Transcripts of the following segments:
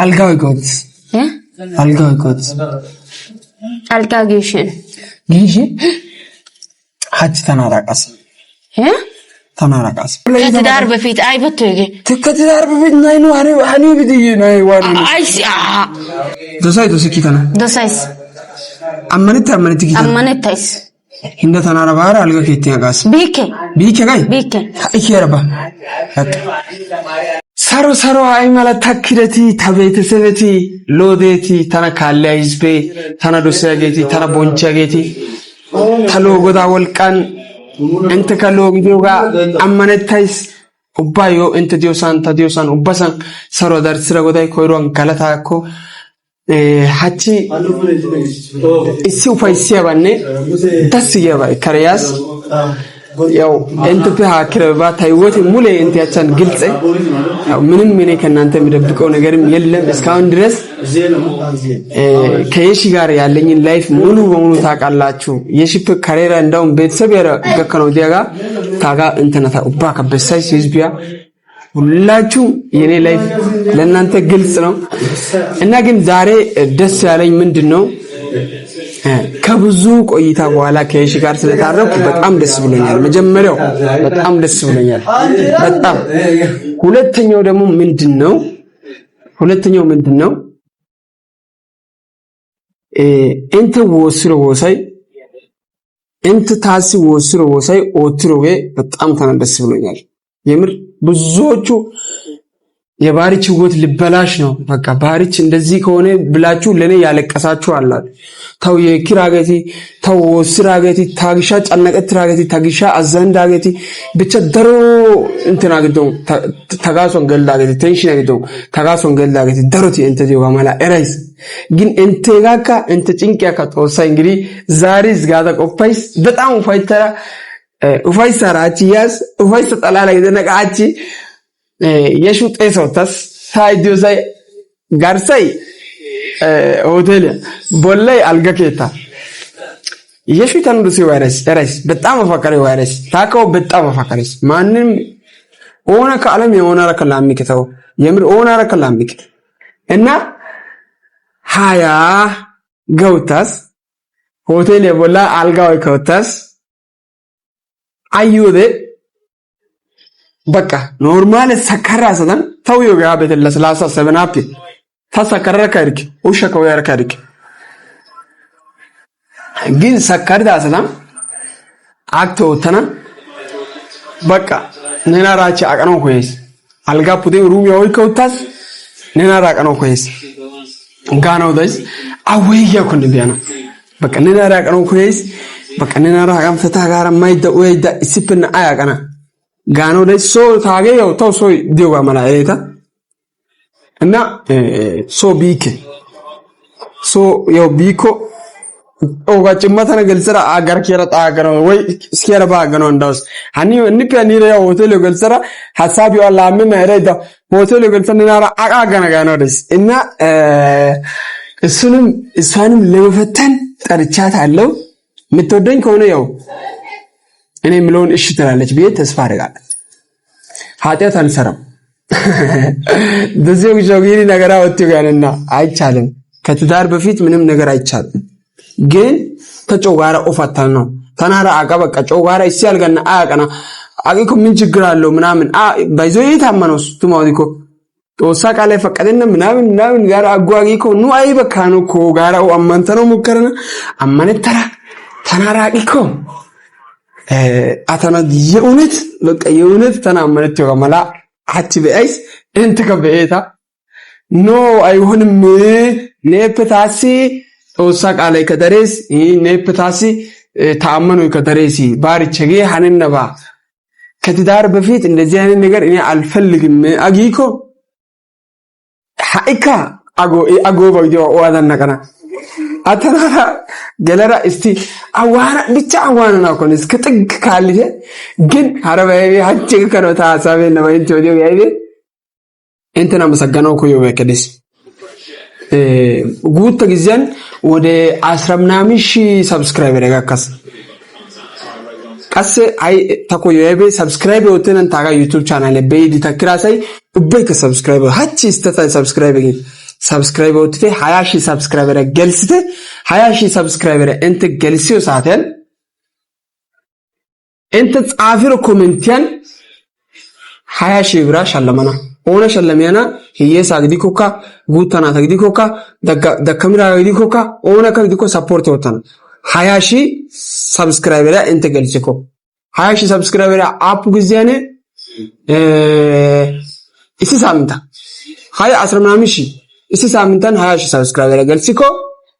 algaw gods algaw gods alga gishin hach tanaraqas tanaraqas ከትዳር በፊት አይበቶይገ ከትዳር በፊት ናይ ነው ሃኒ ቢዲይ ናይ ዋሪ አይስ ዶሳይ ዶስኪታና ዶሳይስ አመነት ኪታ አመነታይስ hinda tanara bara alga ketti agas bike gay ikiyarba saro ay mala takkireti tabetesebeti lodeti tana kalle hizbe tana dosageti tana bonchageti talo goda wolqan ente kallo gidoga ammanetais ubbayo ente diosan ubbasan saro darsira goday koyron galata ko hachi isi ufaysiyabanne dasiyaba kariyas ያው እንት ሀክረባ ታይወት ሙሌ እንት ያቻን ግልጽ ምንም ምን ከናንተ የሚደብቀው ነገርም የለም እስካሁን ድረስ ከየሺ ጋር ያለኝ ላይፍ ሙሉ በሙሉ ታቃላችሁ የሺፕ ካሬራ እንዳውም ቤተሰብ ያረከነው ዲያጋ ታጋ እንተናታ ኡባ ከበሳይ ሲዝቢያ ሁላችሁ የኔ ላይፍ ለናንተ ግልጽ ነው እና ግን ዛሬ ደስ ያለኝ ምንድነው ከብዙ ቆይታ በኋላ ከየሺ ጋር ስለታረኩ በጣም ደስ ብሎኛል መጀመሪያው በጣም ደስ ብሎኛል በጣም ሁለተኛው ደግሞ ምንድነው እንተ ታሲ ወስሮ ወሳይ ኦትሮዌ በጣም ተነደስ ብሎኛል የምር ብዙዎቹ የባሪች ህይወት ልበላሽ ነው በቃ ባሪች እንደዚህ ከሆነ ብላችሁ ለኔ ያለቀሳችሁ አላችሁ ታው የኪራገቲ ታው ስራገቲ ታግሻ ጫነቀት ትራገቲ ታግሻ አዘንዳገቲ ብቻ ደሮ እንትናገደው ታጋሶን ገላገቲ ቴንሽን ያገደው ታጋሶን ገላገቲ ደሮቲ እንተ ዲዋ ማላ ኤራይስ ግን እንተጋካ እንተ ጭንቂያ ከተወሳይ እንግዲህ ዛሬ ዝጋዳ ቆፋይስ በጣም ኡፋይሰራቺ ያስ ኡፋይስ ተጣላላ ይዘነቃቺ የሹ ጤሶታስ ሳይዲዮሳይ ጋርሳይ ሆቴል ቦላይ አልጋኬታ የሹ ተንዱሲ ዋይረስ በጣም አፈቀረ ዋይረስ ታካው በጣም አፈቀረስ ማንንም ኦና ከዓለም የሆነ ረከላሚከተው የምር ኦና ረከላሚከ እና ሃያ ገውታስ ሆቴል የቦላ አልጋው ከውታስ አዩደ በቃ ኖርማል ሰከራ ሰደን ታውዮ ጋር በተለስላሳ 7 አፕ ተሰከረ ካርክ ወሸከው ያርካርክ ግን ሰከርዳ ሰላም አክቶ ተና በቃ ነናራቺ አቀነው ኮይስ አልጋ ፑዴ ሩም ያው ከውታስ ነናራ አቀነው ኮይስ ጋናው ደስ አወይያ ኩን ቢያና በቃ ነናራ አቀነው ኮይስ በቃ ነናራ አቀም ፈታ ጋር ማይደ ወይዳ ሲፕና አያቀና ጋኖ ላይ ሶ ታገየው ተው ሶ ዲዋ ማላየታ እና ሶ ቢኮ ኦጋጭማታ ነገልጽራ አጋር ከረጣ አገረ ወይ እስኪያረባ አገረ እንዳውስ አኒ እንከኒ ያው ሆቴል ገልጽራ ሐሳብ ይዋላ ምን አይረዳ ሆቴል ገልጽና አቃገነ ጋኖ ደስ እና እሷንም ለመፈተን ጠርቻት አለው የምትወደኝ ከሆነ ያው እኔ ምሎን እሺ ትላለች ብዬ ተስፋ አደርጋለሁ ኃጢአት አንሰራም ደዚው ጆጊኒ ነገር አወጥቷልና አይቻልም ከትዳር በፊት ምንም ነገር አይቻልም ግን ተጮጋራ ኦፋታል ነው ተናራ አቀበቀ ጮጋራ ይሲያልገና አቀና አቂኮ ምን ችግር አለው ምናምን ባይዞይ ታመነው ቱማውዲኮ ጦሳ ቃለ ፈቀደና ምናምን ጋር አጓጊኮ ኑ አይበካኑ ኮ ጋራው አማንተነው ሙከረና አማነተራ ተናራቂኮ አተና የኡነት በቃ የኡነት ተናመነት ወማላ አቺ በአይስ እንት ከበኤታ ኖ አይሆንም ነፕታሲ ጦሳ ቃለ ከደረስ ነፕታሲ ታመኑ ከደረሲ ባርቸጌ ሐነነባ ከትዳር በፊት እንደዚህ አይነት ነገር እኔ አልፈልግም አጊኮ ሃይካ አጎ ባይዶ ወዳነቀና አተናራ ገለራ እስቲ አዋራ ብቻ አዋራና ኮን እስከ ጥግ ካልየ ግን አረባዬ ሀጭ ከነታ ሐሳቤ ለማይንት ወዲው ያይቤ እንተና መሰገነው ኮዮ ወከደስ ጉት ጊዜን ወደ 10,000 ሰብስክራይበር ያጋካስ ቀስ አይ ተኮዮ ያይቤ ሰብስክራይብ ወተነን ታጋ ዩቲዩብ ቻናል በይዲ ተክራሳይ ኡበይ ከሰብስክራይበር ሀጭ ስተታ ሰብስክራይብ ግን ሰብስክራይብ ወጥቴ 20000 ሰብስክራይበር ገልስቴ 20000 ሰብስክራይበር እንት ገልሲዮ ሳተን እንት ጻፊሮ ኮሜንቲያን 20000 ብራ ሸለመና ኦነ ሸለሚያና ህየሳ ግዲኮካ ጉታና ተግዲኮካ ደከምራ ግዲኮካ ኦነ ከግዲኮ ሰፖርት ወጣና 20000 ሰብስክራይበር እንት ገልሲኮ 20000 ሰብስክራይበር አፕ ግዚያኔ እሲ ሳምንታ 20000 እሲ ሳምንታን 20000 ሰብስክራይበር ገልሲኮ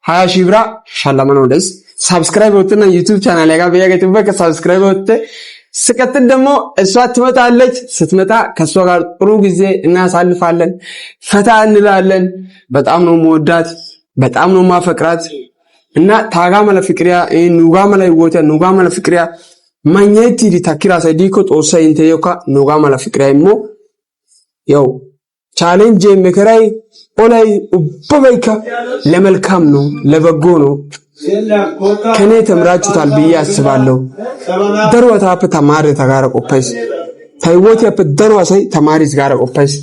20000 ብራ ሸለመና ወደስ ሰብስክራይብ ወጥና ዩቲዩብ ቻናል ላይ ጋር በየገጥበከ ሰብስክራይብ ወጥ ስቀጥል ደግሞ እሷ ትመጣለች ስትመጣ ከሷ ጋር ጥሩ ጊዜ እናሳልፋለን ፈታ እንላለን በጣም ነው መወዳት በጣም ነው ማፈቅራት እና ታጋመለ ፍቅሪያ ኑጋመለ ይወታ ኑጋመለ ፍቅሪያ ማግኘት ዲታኪራ ሰዲኮ ጦሰ እንተዮካ ኑጋመለ ፍቅሪያ ሞ ያው ቻሌንጅ መከራይ ኦላይ ኡበበይካ ለመልካም ነው ለበጎ ነው ከኔ ተምራችሁታል ብዬ አስባለሁ ደርወታ አፕ ተማሪ ተጋረ ቆፈስ ታይወት ያፕ ደርዋሳይ ተማሪስ ጋር ቆፈስ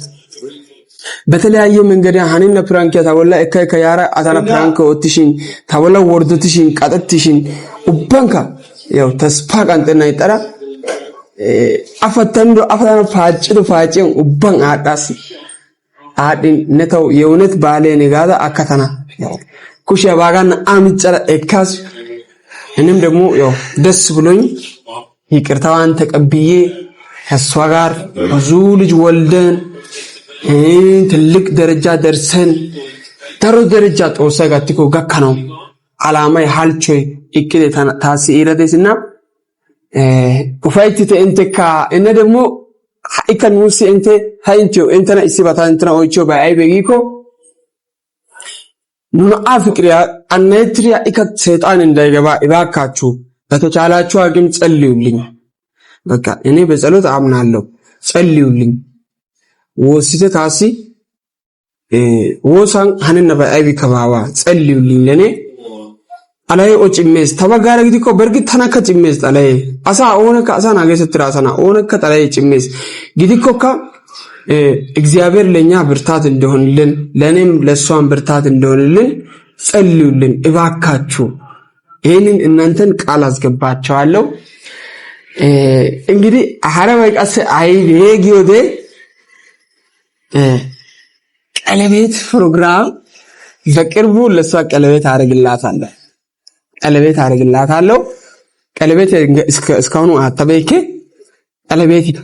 በተለያየ መንገድ ያሃንነ ፕራንክ ያታወላ እከይ ከያራ አታና ፕራንክ ወጥሽን ታወላ ወርዶትሽን ቀጥትሽን ኡባንካ ያው ተስፋ ቀንጠና ይጠራ አፈተንዶ አፈታና ፋጭን ኡባን አዳስ አዲን ነተው የውነት ባለ ንጋዳ አከተና ኩሽ ያባጋና አምጨራ እካስ እንም ደግሞ ያው ደስ ብሎኝ ይቅርታዋን ተቀብዬ ከሷ ጋር ብዙ ልጅ ወልደን ትልቅ ደረጃ ደርሰን ደረጃ ጦሰ ጋትኮ ጋካነው አላማይ halchoy ikide taasi iradesina ufaitite enteka ene ደግሞ haika nusi ente haintio entana isibata entana oicho ba aybegiko ኑና ፍቅሪያ አነትሪያ ኢከት ሰይጣን እንዳይገባ እባካችሁ በተቻላችሁ አቅም ጸልዩልኝ በቃ እኔ በጸሎት አምናለሁ ጸልዩልኝ ወሲተ ታሲ ወሳን ሀነነ ባይቢ ከባዋ ጸልዩልኝ ለኔ አላይ ኦጭሜስ ተባጋረ ግዲኮ በርግጥ ተናከ ጭሜስ አላይ አሳ ኦነ ከአሳ ናገሰ ትራሳና ኦነ ከጠላይ ጭሜስ ግዲኮካ እግዚአብሔር ለኛ ብርታት እንደሆነልን ለኔም ለሷን ብርታት እንደሆነልን ጸልዩልን እባካችሁ ይሄንን እናንተን ቃል አስገባቸዋለሁ እንግዲህ አሐረባይ ቀስ አይቤ ጊዮዴ ቀለቤት ፕሮግራም በቅርቡ ለሷ ቀለቤት አረግላታለሁ ቀለቤት እስካሁን አተበይከ ቀለቤት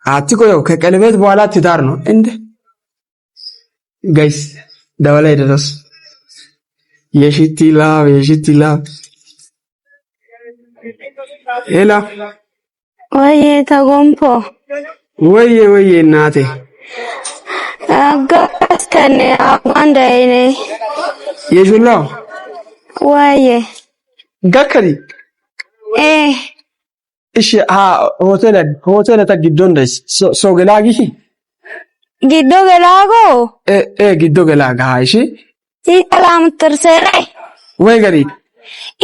አትቆ ያው ከቀለበት በኋላ ትዳር ነው እንዴ ጋይስ ደወላይ ድረስ የሽቲላ ኤላ ወዬ ተጎምፖ ወዬ እናቴ አጋስተኔ አንዳይኔ የጁላው ወዬ ጋከሪ እሺ ሆቴል ተግዶን ደስ ሶ ገላጊ ጊዶ ገላጎ ጊዶ ገላጋ እሺ ኢከላም ተርሰረ ወይ ገሪ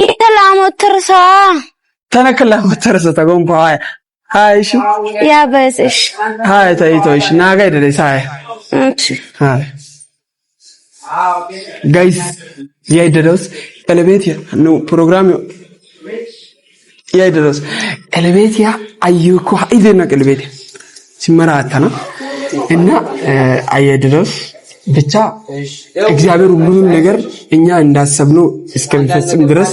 ኢከላም ተርሳ ተነከላም ተርሳ ተጎምፓ እሺ ያ በስሽ ታይቶሽ ናጋ ይደረስ ጋይስ ያይደረስ ቀለቤት ነው ፕሮግራም ያይደረስ ቀለቤት ያ አይኩ አይደና ቀለቤት ሲመራታና እና አይደረስ ብቻ እግዚአብሔር ሁሉንም ነገር እኛ እንዳሰብነው እስከሚፈጽም ድረስ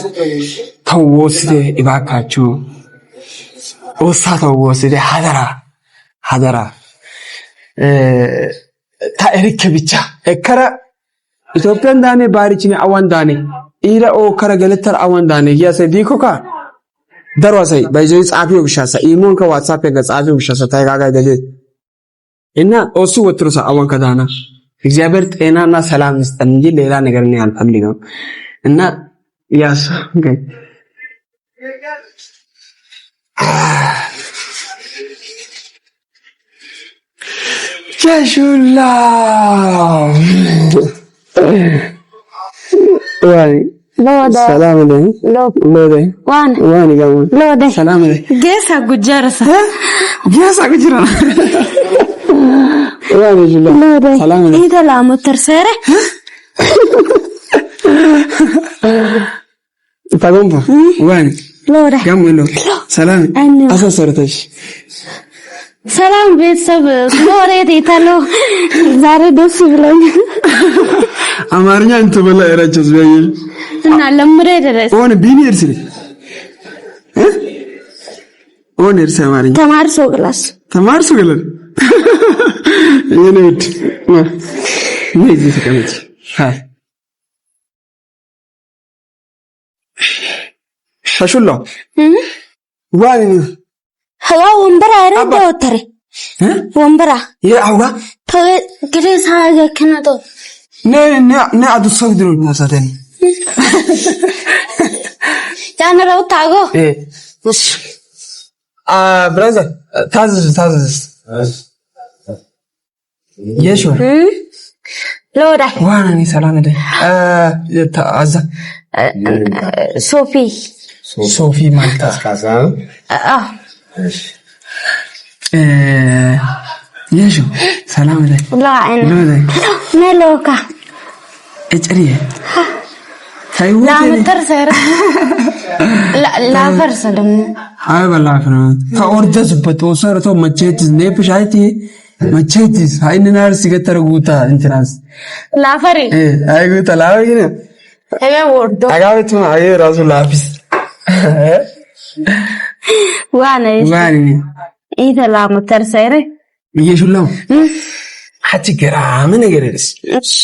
ተወስደ ይባካችሁ ወሳተወስደ ሀደራ ታሪክ ብቻ እከራ ኢትዮጵያን ዳኔ ባሪችኒ አዋን ዳኔ ኢራ ኦ ከረ ገለተር አዋን ዳኔ ያሰ ዲኮካ ደርዋሳይ ባይዘይ ጻፊው ብሻሳ ኢሞን ከዋትስአፕ ገጻፊው ብሻሳ ታይጋጋ ደለ እና ኦሱ ወትሮሳ አዋን ከዳና እግዚአብሔር ጤናና ሰላም ይስጠን እንጂ ሌላ ነገር ነው ያልፈልገው እና ያስ ገይ ጀሹላ ዋይ ሰላም አለኝ ሎዴ ዋን ይጋው ሎዴ ሰላም አለኝ ጌሳ ጉጃራሳ ዋን ይጅላ ሎዴ ኢተላሙ ተርሰረ ታጎምባ ዋን ሎራ ያምሎ ሰላም አሳሰርተሽ ሰላም ቤተሰብ ሎሬት ይታሎ ዛሬ ደስ ብሎኝ አማርኛ እንት በላ እራቸው ዝያየል እና ለምሬ ድረስ ኦን ቢኒር ሲል ኦን እርስ አማርኛ ተማርሶ ክላስ የኔት ነይ ተቀመጭ ሃይ ሻሹላ ዋን ሀዋ ወንበራ አረደ ወተረ ወንበራ የአውጋ ከግሬሳ ያከናቶ ነ አዱሰው ድሮ ማሳተን ጃነራው ታጎ ብራዘር ታዝዝ የሽው ሎዳ ዋናኒ ሰላም ደ አዛ ሶፊ ማልታ የሽው ሰላም ደ ነሎካ እጭሪየ ላምጥር ሰረ ላፈርስ ደግሞ አይ በላፍ ነው ታወርደስበት ወሰርቶ መቼትስ ነፍሻይቲ መቼትስ አይንናር ሲገተረጉታ እንትናስ ላፈሪ አይ ጉታ ላወይ ነው እኔ ወርዶ አጋውቱ አይ ራሱ ላፊስ ዋኔ ላምጥር ሰረ እየሹላው ሐቲ ገራም ነገርስ እሺ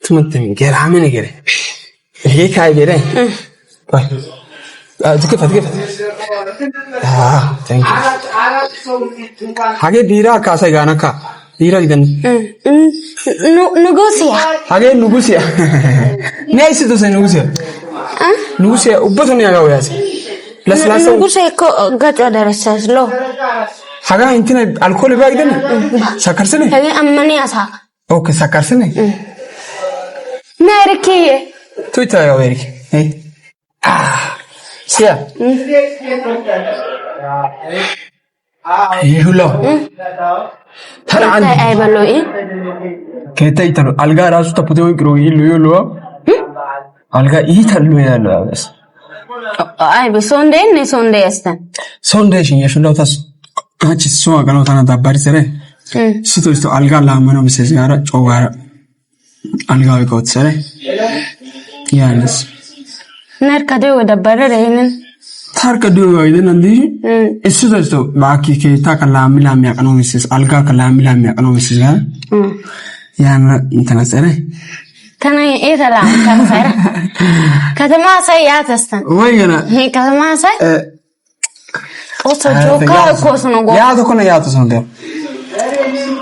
ትምንተም ገራም ነገር ይሄ ካይገረ ትከፈት ታንክ ሀገ ቢራ ካሳይ ጋናካ ቢራ ይደን ንጉሲያ ሀገ ንጉሲያ ነይስ ተሰ ንጉሲያ ኡበቱን ያጋው ያስ ለስላሳ ንጉሲያ እኮ ጋጫ ደረሰስሎ ሀገ እንትን አልኮል ባይደን ሰከርሰነ ሀገ አመኒ ያሳ ኦኬ ሰከርሰነ ነርኪዬ ቱታ ያው ኤሪክ ሲያ ይሁላ ተራን አይ በሎይ ከታይተሩ አልጋ ራሱ ተፖቴው ይቅሩ ይሉ አልጋ ይታሉ ያለው አበስ አይ በሶንዴ ያስተን ሶንዴሽን የሹላው ታስ አቺ ሶ አጋለው ታና ዳባሪ ሰረ ሲቶስቶ አልጋ ላመነው መሰስ ያራ ጮጋራ አልጋው ይቆጥሰረ ያንስ ነርከደው ወደበረ ረይነን ታርከደው ወይደን እንዴ እሱ ተስቶ ባኪ ከታ ከላምላ የሚያቀነው መሰስ አልጋ ከላምላ የሚያቀነው መሰስ ጋር ያን እንተነሰረ ከነ ኤተላም ከሰረ ከተማ ሳይ ያተስተን ወይና ከተማ ሳይ ኦሶ ጆካ ኮስ ነው ጎ ያቶ ኮነ ያቶ ሰንደ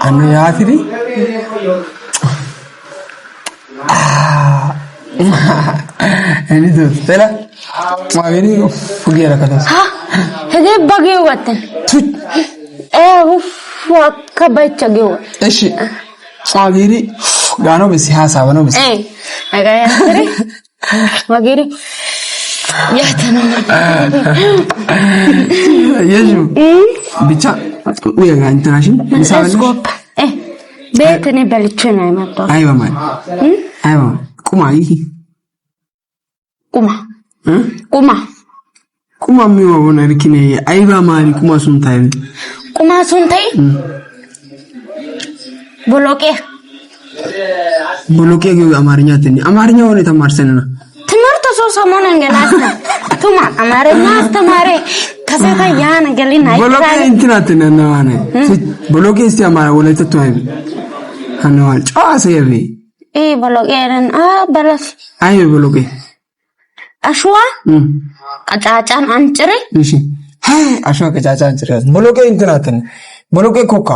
አነ ያቲሪ እኔ ተላ ማገኒ ፉጊራ ከታስ ሄደ ባገው ወተን ወከባቸገው እሺ ማገኒ ጋኖ በሲያሳብ ነው በሲ አጋያትሪ ማገኒ ያተነው የጁ ብቻ ወይ አንተናሽን ስኮፕ ቤትኔ በልቼ ነው የመጣው አይባ ማለት አይባ ቁማ ይሄ ቁማ የሚወውነ ልኪኔ አይባ ማሪ ቁማ ሱንታይ ቦሎቄ ገው አማርኛ አማርኛ ሆነ ተማርሰንና ትምህርት ሶ ሰሞኑን ገላስተ ቱማ አማርኛ አስተማሪ ከሰታ ያን ገሊና ቦሎቄ እንትናተና ነዋነ ቦሎቄ እስቲ አማራ ወለተቱ አንዋል ጫሰየቤ ቦሎቄን በለስ አይ ቦሎቄ አሽዋ ቀጫጫን አንጭሬ እሺ አሽዋ ቀጫጫን አንጭሬ ቦሎቄ እንትናተን ቦሎቄ ኮካ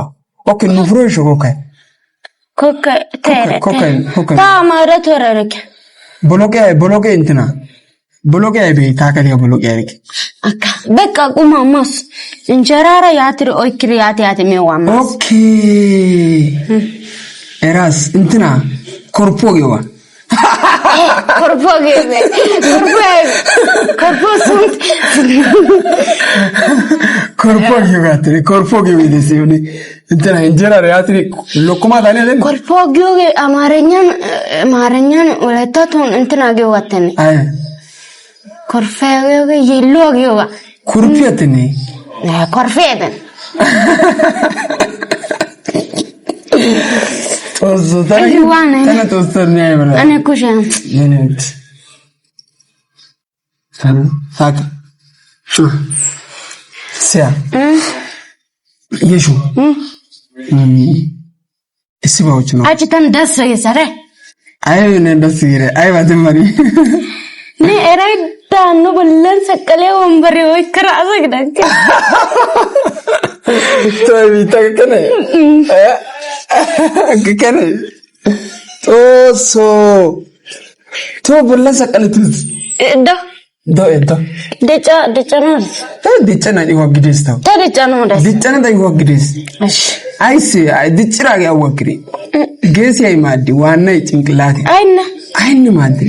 ኦኬ ንፍሮሽ ኮካ ኮካ ታማረት ወረረክ ቦሎቄ እንትና ቦሎቄ አይቤ ታከለ ቦሎቄ አይክ አካ በቃ ቁማማስ እንጀራራ ያትሪ ኦይክሪ ያት የሚዋማስ ኦኬ ኤራስ እንትና ኮርፖጌዋ ኮርፎጊዮ ይደሲውኒ እንትና እንጀራ ያትሪ ሎኮማ ታኔ አይደል ኮርፎጊዮ አማርኛን ወለታቱን እንትና ገዋተን ኮርፎጊዮ ይሎጊዮ ኩርፊያተኒ ኮርፌደን ጦዞታኒ ተነጦስተኛ ይበላ እኔ ኩሻን የኔት ሳቅ ሹ ሲያ የሹ እስባዎች ነው አጭተን ደስ ይሰረ አይ ነን ደስ ይረ አይ ባደማሪ ኤራይዳ ነው በለን ሰቀለ ወንበሬ ወይ ከራዘ ግዳንከ ቶይ ተከነ ከከነ ጦሶ ቶ በለን ሰቀለቱት ዶ ደጫ ነው ደጫ ነው ይወግደስ ታው ደጫ ነው ደጫ ነው ይወግደስ እሺ አይስ ድጭራ ያወግሪ ገስ ያይማዲ ዋና ጭንቅላት አይን ማዲ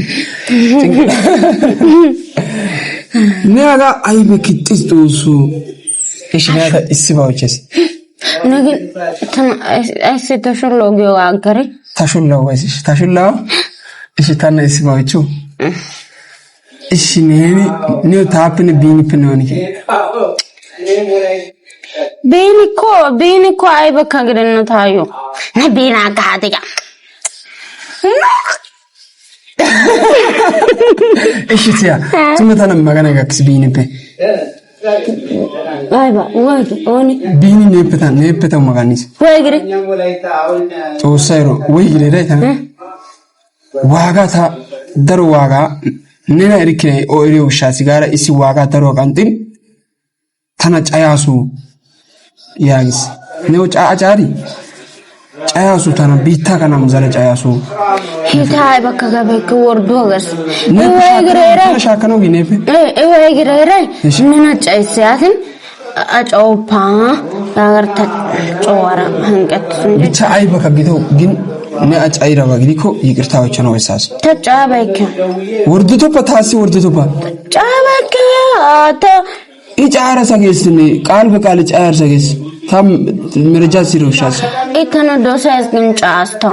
ነጋ አይበክጥስ ጦሱ እሺ ነጋ እስባውችስ ነግ አይስ ተሽሎጊዮ አገሪ ተሽሎው ወይስ ተሽሎው እሺ ታና እስባውቹ እሺ ነው ታፕን ቢኒፕ ነው እንጂ ቢኒኮ አይበካ ግደና ታዩ ነቢና ጋዲያ እሺ ሲያ ትመታና ማጋናጋክስ ቢኒፕ አይባ ወይ ኦኒ ቢኒ ነፕታ ማጋኒስ ወይ ግሬ ጦሳይሮ ወይ ግሬ ዳይታ ዋጋታ ደር ዋጋ ነና እርክኔ ኦሪዮ ሻሲ ጋራ እሲ ዋጋ ደር ዋጋንቲን ታና ጫያሱ ያግስ ነው ጫጫሪ ጫያሱ ታና ቢታ ካና መዛለ ጫያሱ ሂታይ በከገበክ ወርዶ ገስ ወይ ግሬራ ሻከነው ቢኔፍ ወይ ግሬራ ነና ጫይሳትን አጫውፓ ያገርታ ጫዋራ አንቀት ብቻ አይ በከግተው ግን ነአጫይራ ባግዲኮ ይቅርታዎች ነው ወሳስ ተጫባይከ ወርድቶ ፓታሲ ወርድቶ ፓ ጫባይከ አታ ይጫራ ሰገስኒ ቃል በቃል ጫራ ሰገስ ታም መረጃ ሲሮሻስ ኢተነ ዶሳይስ ግን ጫስታ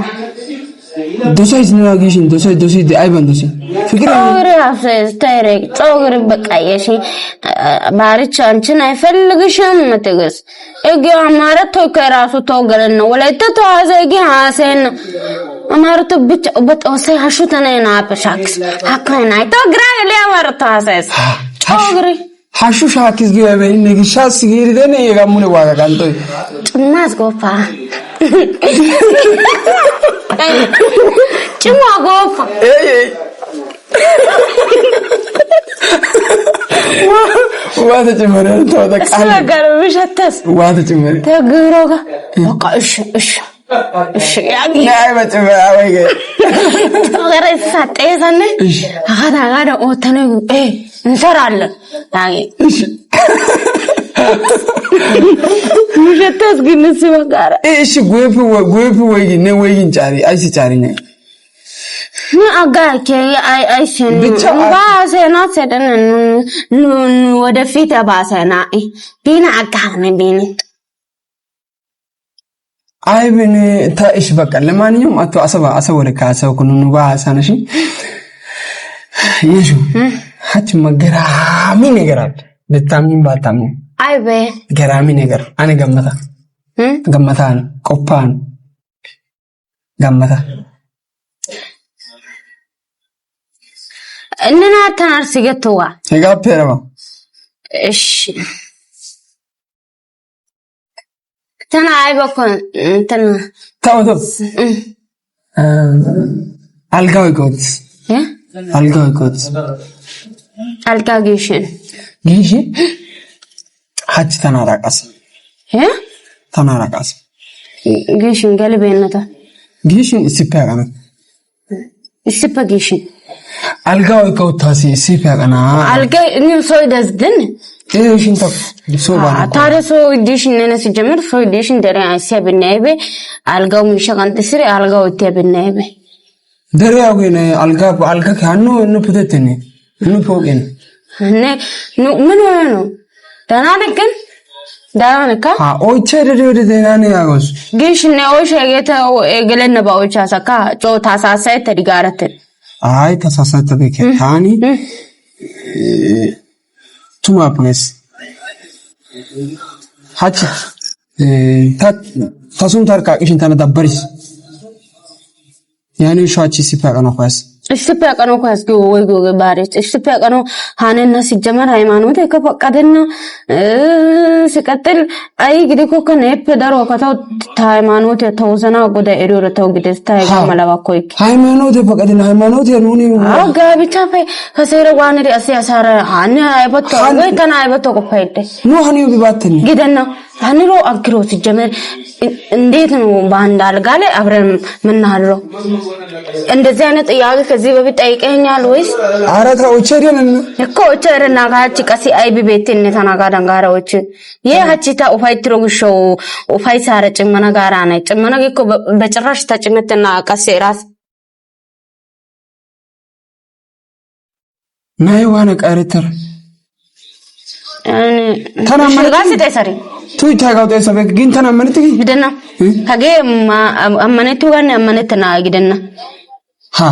ዶሳይስ ነዋጊሽን ዶሳይ አይባንዶሲ ፍቅር አውራስ ታይሬክ ጾግር በቃየሽ ባርቻ አንቺን አይፈልግሽም መተገስ እጊ አማራቶ ከራሱ ተወገለና ወላይታ ተዋዘጊ ሐሰን አማራቶ ብቻ በጦሳይ ሐሹተነና አበሻክስ አካና ተግራ ለያወርታ ሐሰስ ጾግሪ ሐሹ ሻክስ ገበይ ንግሻስ ሲሪደነ የጋሙነ ዋጋ ካንቶ ጭማስ ጎፋ ጭማ ጎፋ ዋት ጭመረ ተወጣ ሰገር ብሸተስ ዋት ጭመረ ተግሮጋ በቃ እሺ ያጊ ናይ በጭመ አወይገ ተገረ ሳጤሰነ አጋዳ ኦተነ እንሰራለን ያጊ እሺ ብሸተስ ግን ሲወጋራ እሺ ጎፍ ወይ ነው ወይ ጫሪ አይሲ ጫሪ ነው አጋኬ አይሽን ባሰና ሰደን ወደፊት ባሰና ቢና አጋነ ቢኒ አይብን ታይሽ በቃ ለማንኛውም አቶ አሰባ ለካሰው ኩኑ ባሰናሽ ይሹ ሀጭ መገራሚ ነገር አለ ለታሚን ባታሚን አይበ ገራሚ ነገር አነ ገመታን ቆፓን ገመታ እንና ተናር ሲገተዋ ሲጋፔረማ እሺ ተና አይበኮን እንትን ታውቶ አልጋው ይቆት አልጋጊሽን ሀጭ ተናራቃስ ጊሽን ገልቤነታ ጊሽን ሲፓጋና ሲፓጊሽን አልጋው ይቆታሲ ሲፓጋና አልጋ ነው ሶይደዝድን እሺን ሶባና ታረሶ ዲሽን ነነስ ጀመር ሶ ዲሽን ደረ አሲያብናይበ አልጋው ምንሸቀንት ስሪ አልጋው ተብናይበ ደረያው ግን አልጋ ካኑ ነው ፕተተኔ ነው ፎቅን ነ ምን ሆነ ነው ደህና ነህ ግን Daanaka. Ha oicha de denani agos. Gishne oishegeta gelena ba oicha saka chota sasete digarate. Ay tasasata beke tani. Tuma pnes. Hachi tasun tarka ishin tana dabbaris. Yani şu açı siper anokwas. Siper anokwas go way go baris. Siper ano hanen na sijamar haymanut ekafaqadena siqatel ay gidiko kan epedaro kata haymanut tawzana goda eroro taw gides tay gamala koik. Haymanut faqadena haymanut yanuni. Aga bicha fe kasera waneri asiyasara hanne aybato way tan aybato ko fayte. No hani bibatten. Gidenna haniro akiro sijamar እንዴት ነው ባንድ አልጋ ላይ አብረን ምናድረው? እንደዚህ አይነት ጥያቄ ከዚህ በፊት ጠይቀኛል ወይስ? ኧረ ተው ቸሪን እኮ ቸሪና ጋች ቀሲ አይቢ ቤትን ተናጋዳን ጋራዎች የሀቺታ ኡፋይትሮ ግሾ ኡፋይሳረ ጭመና ጋራ ናይ ጭመና እኮ በጭራሽ ተጭመተና ቀሲ ራስ ናይ ዋና ቀርተር ተናመነ ጋስ ተሰሪ Tui taga udah sampai gini tanam mana tuh? Gidenna, kage amane tuh kan amane tanah gidenna. Ha.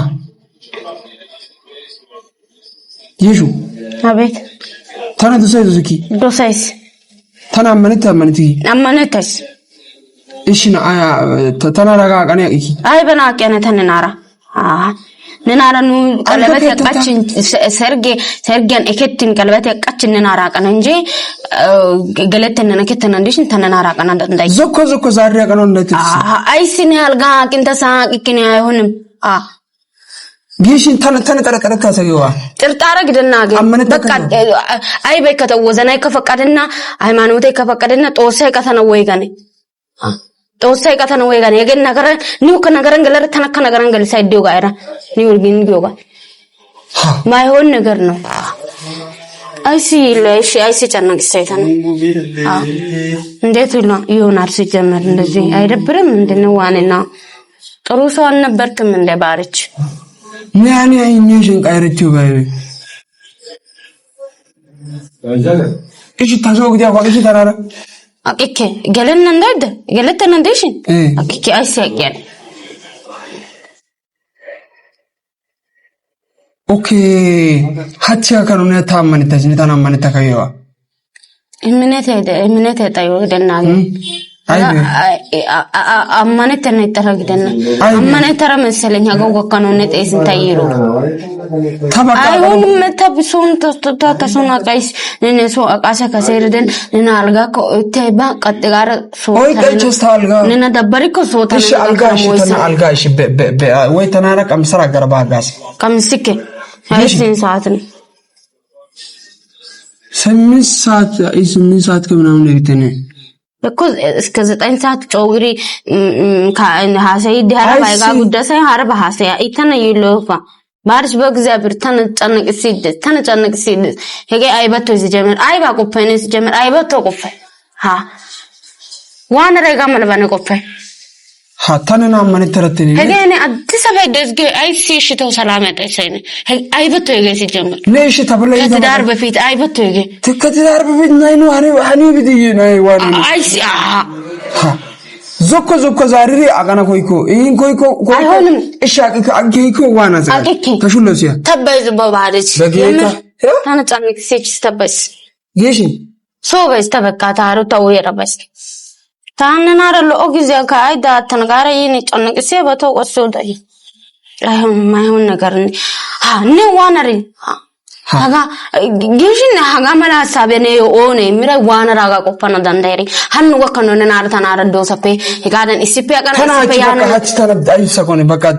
Yesu. Abet. Tanah dosa itu sih. Dosa is. Tanah amane tuh? Amane tes. Isina tanah raga kan ya iki. Ay benar kian tanah nara. Ah. Nenara nu kalbet yakachin sergen eketin kalbet yakachin nenara kan anje galeten nenaketan andishin tanenara kan andai zoko zarya kan ondati ay sine alga kinta sa ikine ay honim gishin tan kara tasagiwa tirtara gidanna ge baka ay bekata wazanay ka faqadna haymanute ka faqadna tosay ka tan weygane tosay ka tan weygane yegen nagara niu kan nagaran galar tan kan nagaran gal side dioga era ni urgin dioga my hon nagar no ay si ጨነቅ ሰይታን እንዴት ነው ይሆናል ሲጀመር እንደዚህ አይደብርም እንደነው ዋኔና ጥሩ ሰው አልነበርክም እንደ ባርች ማን አይኝሽን ቀርቺው ባይ እሺ ታዞግ ዲያ ወቅሽ ተራራ አቂኬ ገለን እንደደ ገለተን እንደሽ አቂኬ አይሰቀል Okay, hacha kanune tamanita jinita namanita kayo. Iminete tayo gidenna. Ammanete ne tara gidenna. Ammanete tara meselenya gogo kanune tesin tayiro. Ay won metabison ta sona kais nene so akasa kaserden nena alga ko teba katgar so. Oy kaicho alga. Nena dabbari ko so tan. Ish alga shi tan alga shi be way tanara kamsara garba gas. Kamsike. Aysin saatin. 8 ሰዓት ከምናምን ነው የተነ እኮ እስከ 9 ሰዓት ጮግሪ ሀሰይ ዲያራ ባይጋ ጉዳሰ ሀረባ ሀሰያ ኢተነ ይሎፋ ባርሽ በእግዚአብሔር ተነጨነቅ ሲድ ሄጌ አይበቶ ሲጀመር አይባ ቆፈኔ ሲጀመር አይበቶ ቆፈ ሀ ዋና ረጋ መልባነ ቆፈ ሀታነና ማንተረተኒ ሄጌኔ አዲስ አበባ ደስገ አይሲሽ ተው ሰላም ያጠሰኝ አይበቶ ሄጌ ሲጀመር ነሽ ተብለይ ከትዳር በፊት አይበቶ ሄጌ ከትዳር በፊት ናይኑ ሃኒ ቢዲይ ናይ ዋኒ አይሲ ዞኮ ዛሪሪ አጋና ኮይኮ ይን ኮይኮ አይሆንም እሻቂ አገይኮ ዋና ዛ ተሹሎሲያ ተበዝ በባህሪች ታነጫንቅ ሲች ተበስ ይሽ ሶበስ ተበቃ ታሩ ተው የረበስ ታነናረ ለኦግዚያ ካይዳ ተነጋረ ይን ጨንቅሴ በተው ወሶዳይ ማይሆን ነገር ነው ዋናሪ haga gishin haga mala sabene one mira wana raga qopana dandayri hannu wakano nana tanara dosape higadan isipe agana isipe yana hach tana aysa kone baka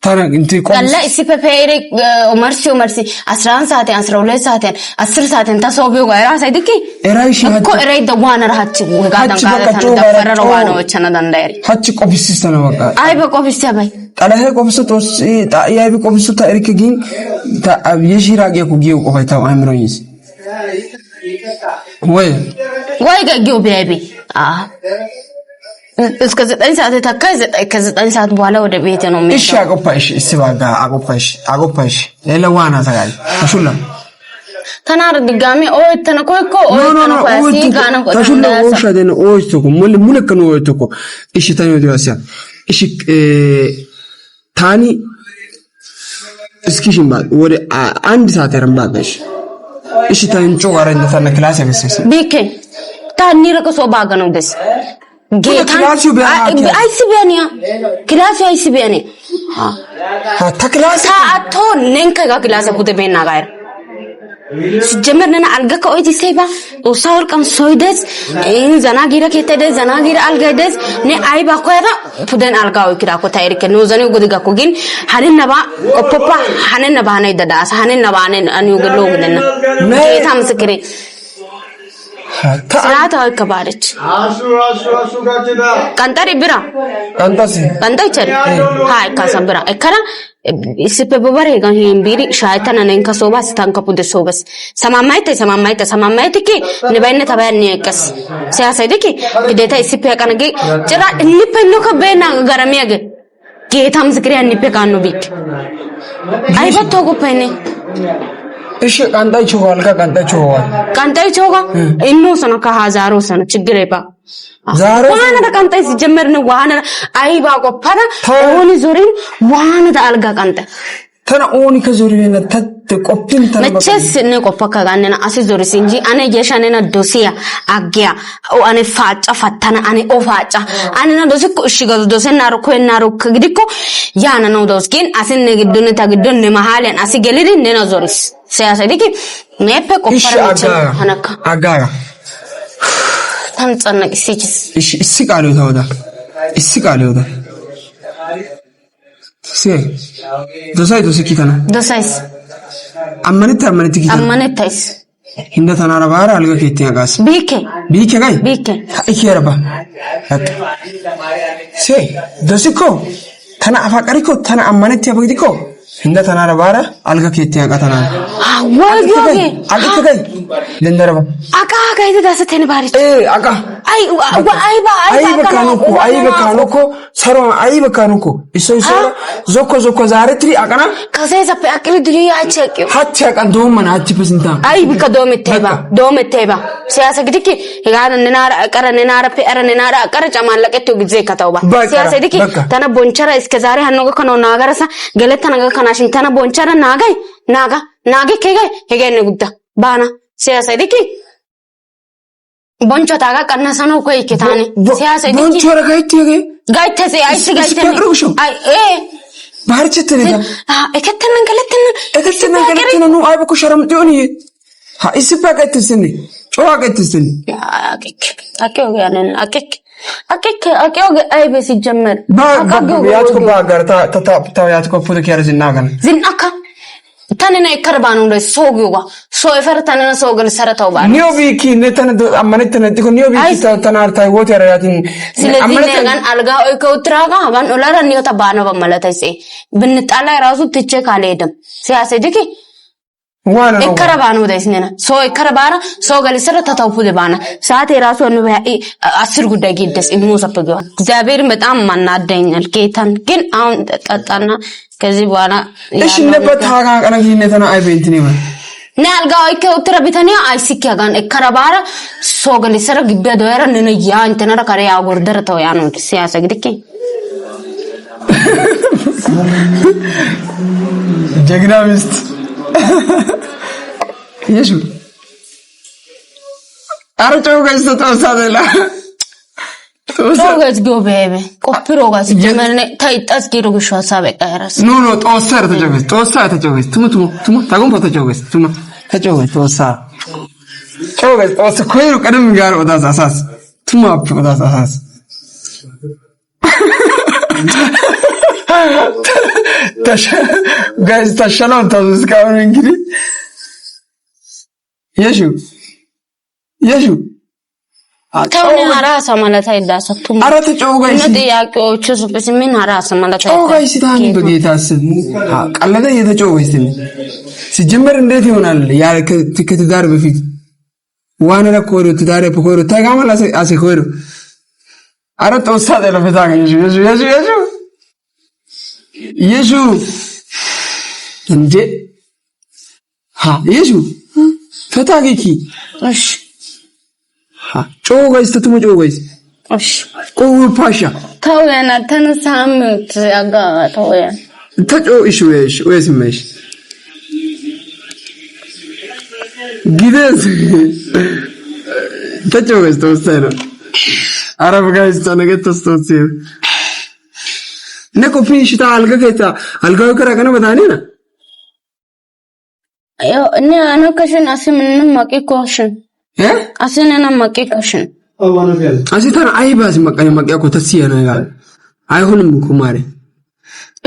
tana inti kon alla isipe pere umarsi 11 saate 12 saate 10 saate tasobiyo gaira saidiki erai shi ko erai da wana hach higadan kana da farara wana wachana dandayri hach qobisistana baka ay ba qobista bay qalahe qobsu tos ta yabi qobsu ta erikigin ta yeshirage ku giyo ko fayta amroyis ወይ ገጊው ቤቢ እስከ 9 ሰዓት ተካይ ከ9 ሰዓት በኋላ ወደ ቤት ነው የሚሄደው። እሺ አቆፋሽ ሲባጋ አቆፋሽ ለለዋና ታጋል ተሹላ ተናር ድጋሚ ተነኮይኮ ተነኮያሲ ጋና ተሹለ ወሻደነ ኦይቶኮ ሙለከነ ኦይቶኮ እሺ ታዩ ዲያሲያ እሺ ታኒ እስኪሽን ባል ወደ አንድ ሰዓት ያረምባሽ እሺ ታንጮ ጋር እንደተነ ክላስ ያመሰሰ ቢኬ ታኒ ረከሶ ባገነው ደስ ጌታ አይስቢያኒያ ክላስ አይስቢያኒ ተክላስ ታአቶ ነንከ ጋ ክላስ ቡደ በና ጋር ሲጀመርና አልጋ ከኦይቲ ሰይባ ኦሳውር ቀን ሶይደስ ዘናጊራ ከተደ ዘናጊራ አልጋደስ ነ አይባ ኮራ ፑደን አልጋው ይክራ ኮ ታይሪከ ነው ዘኔው ጎድጋ ኮ ግን ሀነነባ ኦፖፓ ሀነነባ ናይ ደዳስ ሀነነባ አኒው ገሎ ግለና ጌታ ምስክሬ ሰላታ ከባረች ካንታሪ ብራ ካንታይቸር ሃይ ካሰብራ እከራ isipe babare ga himbiri shaytana nen kasoba stanka pude sobas samamaite ki ne bayne tabayne ekas siyasa deki ideta isipe kanage jara nipe no ka bena garamege getam zikriya nipe kanu bik ay batto go pene እሺ ካንታይ ቾዋል ካንታይ ቾጋ ኢኑ ሰነ ከሃዛሮ ሰነ ችግሬባ ዛሬ ዋና ካንታይ ሲጀመር ነው ዋና አይባ ቆፈና ኦኒ ዞሪን ዋና ዳልጋ ካንተ ተና ኦኒ ከዞሪን ተት ቆፍን ተና መቸስ ነ ቆፈካ ጋነና አሲ ዞሪስ እንጂ አነ የሻነና ዶሲያ አጊያ አነ ፋጫ ፈተና አነ ኦፋጫ አነና ዶስኩ እሺ ጋር ዶሰና ሮኮ ግዲኮ ያና ነው ዶስ ግን አስነ ግዱን ታግዱን መሃለን አሲ ገሊሪ ነና ዞሪስ ሲያሳ ዲኪ ሜፔ ቆፈረች አነካ አጋጋ ታንጸነቅ ሲችስ እሺ ቃሉ ታውዳ ሲ ዶሳይ ኪታና ዶሳይስ አመነታ ኪታና አመነታይስ hinda tanara bara alga ketiya gas bike gai ikherba se dosiko tana afakariko tana amanetiya bagdiko hinda tanara bara alga ketiya gatana wagoge alga gai lendarba aka ida dasatene bari aka ayba kanuko saro ayba kanuko iso zoko zaretri akana kasesa pe akili dili acheke hatta kan do man hatti pesinta aybi ka dometeba siyasa gidiki higana ninara pe ara ninara akara chamalaqeto gize katawba siyasa diki tana bonchara iske zare hanno kano nagarasa galeta naga kanashin tana bonchara nage kege hegene gudda bana siyasa diki boncho taga kanna sano ko ikitani siyasa diki bonchora gaite se aisi gaite ay bahar chetene eketena galetena nu ayba ko sharam dioni ha isipa gaitesini chowa gaitesini akioge aybe sijemer yatko bagarta tata yatko fude kere zinagan zinaka tanina ikarbanu le sogyuga so efertanina sogel saratawba niyo biki netana amanetana diko niyo biki tanar tay wote arayatin ስለዚህ ነገን አልጋ ከውትራጋ ባን ኦላራ niyo tabana bamalatai binitala ራሱ ትቼ ካልሄድም ሲያሰድቂ ዋና ikarbanu desnena so ikarbara so galisራ ተታውፉ ባና ሰዓት የራሱ ነው 10 ጉዳይ ግደስ ኢሙሰፈገ እግዚአብሔር በጣም ማናደኛል ጌታን ግን አሁን ተጣጣና ከዚህ በኋላ እሺ ነበር ታጋቀነ ጊነተና አይበንትኒ ማለት ናልጋ ከውትራ ቢተኛ አይሲኪያጋን ikarbara so galisራ ግበ ደወራ ነነ ያ እንተና ከረ ያጎርደር ተው ያ ነው ሲያሰ ግድኪ ጀግና ሚስት ይሹ አርጮ ጋይስ ተጣሳደላ ቶጋስ ጎበበ ቆፕሮጋስ ጀመርነ ታይጣስ ጊሮግሽ ሐሳብ ቀራስ ኖ ጦሰር ተጀገስ ቱሙ ታጎም ተጀገስ ቱሙ ተጀገስ ጦሰ ኮይሩ ቀደም ጋር ወዳስ አሳስ ቱሙ አፕ ወዳስ አሳስ ጋይስ ተሸናው ታዝስካው እንግዲህ የሹ ታውኒ አራሳ ማለት አይዳሰቱም አራተ ጮው ጋይስ ጥያቄዎቹ ሱብስ ምን አራሳ ማለት ጮው ጋይስ ታኒ በጌታስ ቀለደ የተጮው ጋይስ ሲጀመር እንዴት ይሆናል ያ ከትዳር በፊት ዋና ለኮሮ ትዳር በኮሮ ታጋማላ አሰኮሮ አራተ ወሳደ ለፈታገኝ የሹ እንዴ የሹ ፈታጊኪ እሺ ጮጋይስ ተቱም ጮጋይስ እሺ ቆው ፓሻ ተወያና ተነሳምት ያጋ ተወያ ተጮሽ ወይስ መሽ ጊዜስ ተጮጋይስ ተወሰነ አረብ ጋይስ ተነገት ተስተውት ነኮፊሽ ታልገከታ አልጋው ከራከነ በታኔና ያው እኔ አናከሽን አስምንም ማቂኮሽን አስነና ማቂኮሽን አሲታን አይባስ መቀነ ማቂያኮ ተሲያና ጋር አይሆንም እኮ ማሬ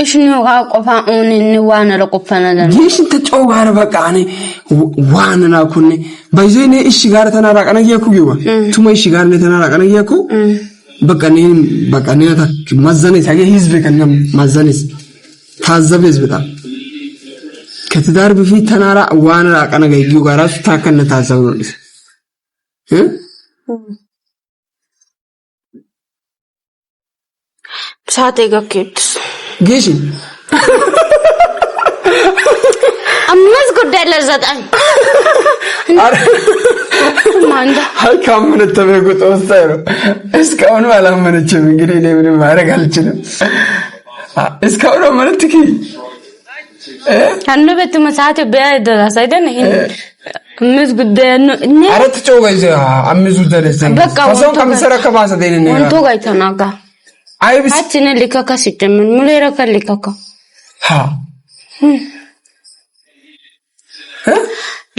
እሺ ነው አቆፋ ኦንን ዋና ለቆፈና ይሽን ተጫው ጋር በቃ እኔ ዋናና ኩኒ ባይዘኔ እሺ ጋር ተናራቀነ ይኩ ይዋ ቱማ እሺ ጋር ተናራቀነ ይኩ በቃ እኔ ማዘነስ ያገ ህዝብ ከነ ማዘነስ ታዘበ ህዝብ ታ ከትዳር በፊት ተናራ ዋና አቀነ ገዩ ጋራሱ ታከነ ታዘው ነው ሳቴ ገከትስ ጌሽ አምስት ጉዳይ ለዘጣኝ ማንዳ ካምን ተበጉ ተወሰረ እስካሁን አላመነችም እንግዲህ እኔ ምንም ማድረግ አልችልም እስካሁን ማለትኪ አንበቱ መሳተ በደረሰ አይደል ይሄ አምስት ጉዳይ ነው እኔ አረት ጮጋይዘ አምዙ ደረሰኝ ከሰው ከምሰራ ከባሰ ደይነ ወንቶ ጋይተናጋ አይብስ አትነ ሊካካ ሲጀምን ሙሌራ ከሊካካ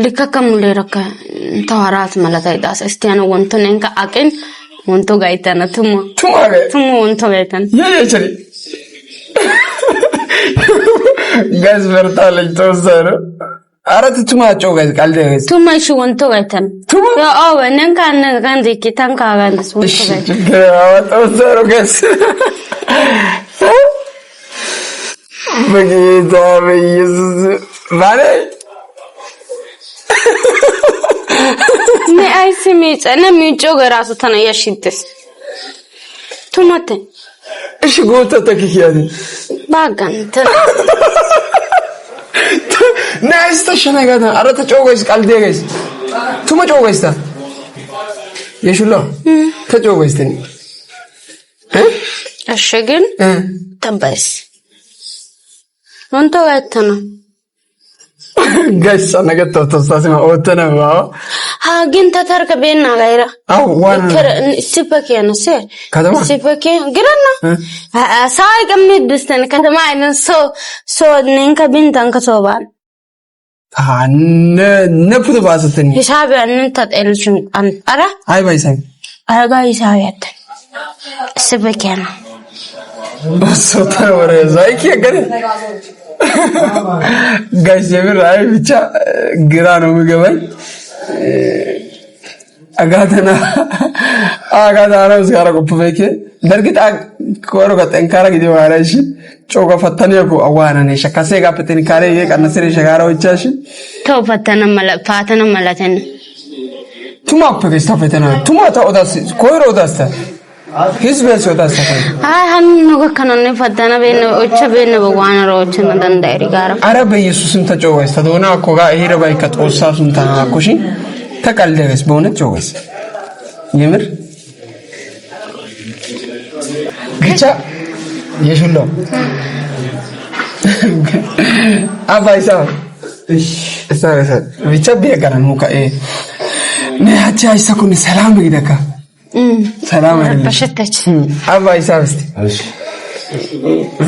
ሊካካ ሙሌራ ከታዋራት ማለት አይዳስ እስቲያነ ወንቶ ነንካ አቅን ወንቶ ጋይተና ቱሙ ወንቶ ጋይተና ያያቸሪ ጋዝ vertale ተወሰረ አረት ቱማ ጮጋይ ካልደስ ቱማ እሺ ወንቶ ጋይተና ያ አው ነንካ ነጋንዚ ኪታንካ ጋንስ ወንቶ ጋይተና ተወሰረ ጋስ በጌታ በኢየሱስ ማለት አይስሚ ጸነም ይጮህ ራሱ ተነያሽንተስ ቱማተ እሺ ጎታ ተከኪያኒ ባጋንተ ናይስ ተሸናጋታ አረ ተጮጋይስ ቃልዴጋይስ ቱማ ጮጋይስታ የሹላ ተጮጋይስተኒ እሺ ግን ተባይስ ወንቶ ጋይተና ጋይስ ነገቶ ተሳስማ ወተነባ ግን ተተርከ በእና ጋይራ አው ዋን ሲፈከነ ሰ ከተማ ሲፈከ ግረና ሳይ ገምት ደስተን ከተማ አይነን ሶ ነንከ ቢንታን ከሶባን ነፍቱ ባሰተኝ ሂሳብ ያንን ተጠልሽን አንጠራ አይ ባይሳይ ሂሳብ ያተ ሲፈከነ ሶተወረ ዛይኪ ገረ ጋይስ የምር አይ ብቻ ግራ ነው የሚገባኝ አጋተና ነው ዝጋራ ቆፈበከ በርግጥ ኮሮ ከጠንካራ ጊዜ ዋራሽ ጮጋ ፈተነኩ አዋናኔ ሸካሴ ጋፕተን ካሬ የቀነሰረ ሸጋራዎቻሽ ተው ፋተና ማለተን ቱማ ፐገስታ ፈተና ቱማ ታውዳስ ኮሮ ዳስታ ህዝብ ያስወጣስ አይ ሀን ነው ከነነ ፈተና በእነ ኦቸ በእነ በዋና ሮች እንደንዳይሪ ጋራ አረ በኢየሱስም ተጮዋይስ ተዶና ኮጋ ይሄረ ባይ ከጦሳሱን ታናኩሽ ተቀልደስ በእውነት ጮዋይስ የምር ግቻ የሹሎ አባይሳ እሺ ብቻ ቢያጋራን ሙካኤ ነያቻ አይሰኩን ሰላም ይደካ ሰላም አለኝ በሽተች አባይሳ እስቲ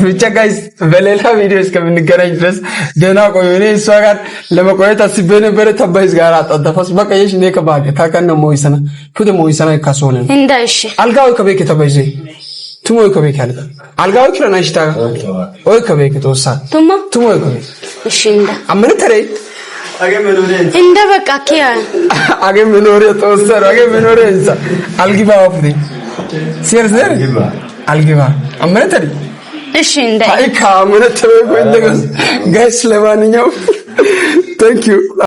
ብቻ ጋይስ በሌላ ቪዲዮ እስከምንገናኝ ድረስ ደህና ቆዩ። እኔ እሷ ጋር ለመቆየት አስቤ ነበር። ተባይስ ጋር አጣጣፈስ በቀየሽ እኔ ከባገ ታከነ ሞይሰና ፍደ ሞይሰና ካሶለ እንዳይሽ አልጋው ከቤት ተባይዘ ቱሞ ከቤት አልጋ አልጋው ክረናሽታ ወይ ከቤት ተወሳ ቱሞ ከቤት እሺ እንዳ አመነ ተሬ እንደ በቃ ኪያ አገ መኖር ተወሰረ አገ መኖር እንሳ አልጊባ ወፍዲ ሲርዘር አልጊባ አመነ ተሬ እሺ እንዳ አይ ካመነ ተወይ ወይ ጋይስ ለማንኛው ታንክ ዩ